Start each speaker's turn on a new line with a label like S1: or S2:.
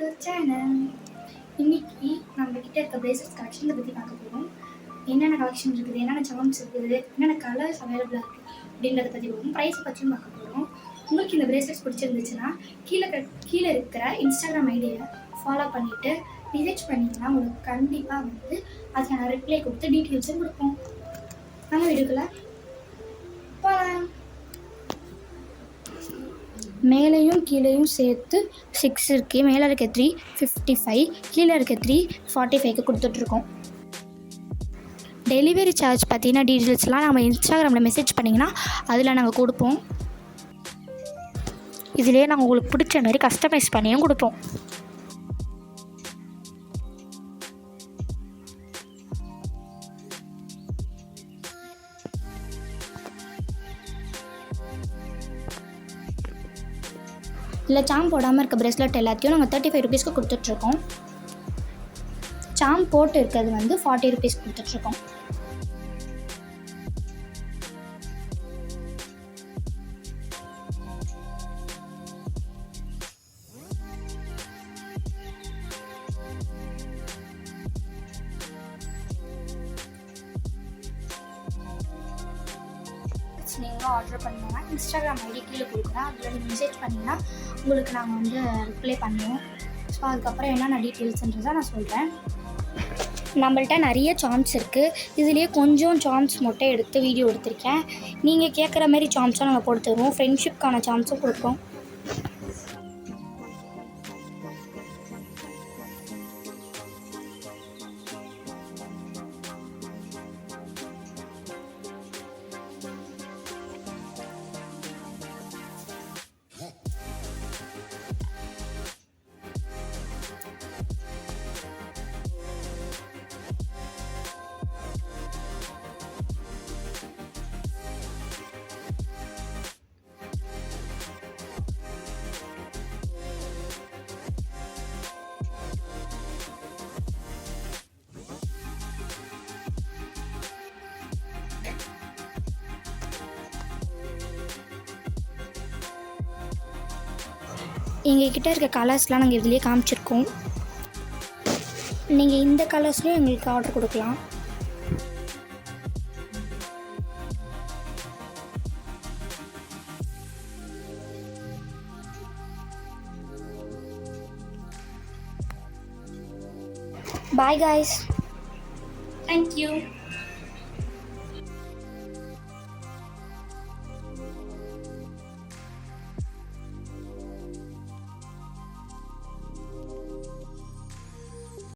S1: To channel. இன்னைக்கு நம்ம கிட்ட இருக்க பிரேஸ்லெட் கலெக்ஷனை பற்றி பார்க்க போகிறோம். என்னென்ன கலெக்ஷன் இருக்குது, என்னென்ன சார்ம்ஸ் இருக்குது, என்னென்ன கலர்ஸ் அவைலபிளாக இருக்குது அப்படின்றத பற்றி போகும். ப்ரைஸ் பற்றியும் பார்க்க போகிறோம். உங்களுக்கு இந்த பிரேஸ்லெட்ஸ் பிடிச்சிருந்துச்சுன்னா கீழே இருக்கிற இன்ஸ்டாகிராம் ஐடியை ஃபாலோ பண்ணிவிட்டு மெசேஜ் பண்ணிங்கன்னா உங்களுக்கு கண்டிப்பாக வந்து அதுக்கான ரிப்ளை கொடுத்து டீட்டெயில்ஸும் கொடுப்போம். நம்ம வீடியோக்குள்ள போகலாம். மேலேயும் கீழேயும் சேர்த்து 6 இருக்குது. மேலே இருக்க 355, கீழே இருக்க 345க்கு கொடுத்துட்ருக்கோம். டெலிவரி சார்ஜ் பார்த்தீங்கன்னா டீட்டெயில்ஸ்லாம் நம்ம இன்ஸ்டாகிராமில் மெசேஜ் பண்ணிங்கன்னா அதில் நாங்கள் கொடுப்போம். இதிலே நாங்கள் உங்களுக்கு பிடிச்ச மாதிரி கஸ்டமைஸ் பண்ணியும் கொடுப்போம். இல்லை சாம் போடாமல் இருக்க ப்ரெஸ்லெட் எல்லாத்தையும் நாங்கள் 35 ருபீஸ்க்கு கொடுத்துட்ருக்கோம். சாம் போட்டு இருக்கிறது வந்து 40 ருபீஸ் கொடுத்துட்ருக்கோம். நீங்கள் ஆர்டர் பண்ணிங்கன்னா இன்ஸ்டாகிராம் ஐடி கீழே கொடுக்குறேன். அதில் நீங்கள் மெசேஜ் பண்ணிங்கன்னா உங்களுக்கு நாங்கள் வந்து ரிப்ளை பண்ணுவோம். ஸோ அதுக்கப்புறம் என்னென்ன டீட்டெயில்ஸ்ன்றதை நான் சொல்கிறேன். நம்மள்ட்ட நிறைய சார்ம்ஸ் இருக்குது. இதுலேயே கொஞ்சம் சார்ம்ஸ் மட்டும் எடுத்து வீடியோ எடுத்திருக்கேன். நீங்கள் கேட்குற மாதிரி சார்ம்ஸாக நாங்கள் போட்டு தருவோம். ஃப்ரெண்ட்ஷிப்கான சார்ம்ஸும் கொடுப்போம். எங்ககிட்ட இருக்க கலர்ஸ்லாம் நாங்கள் இதுலேயே காமிச்சிருக்கோம். நீங்கள் இந்த கலர்ஸ்லேயும் எங்களுக்கு ஆர்டர் கொடுக்கலாம். Bye guys, thank you.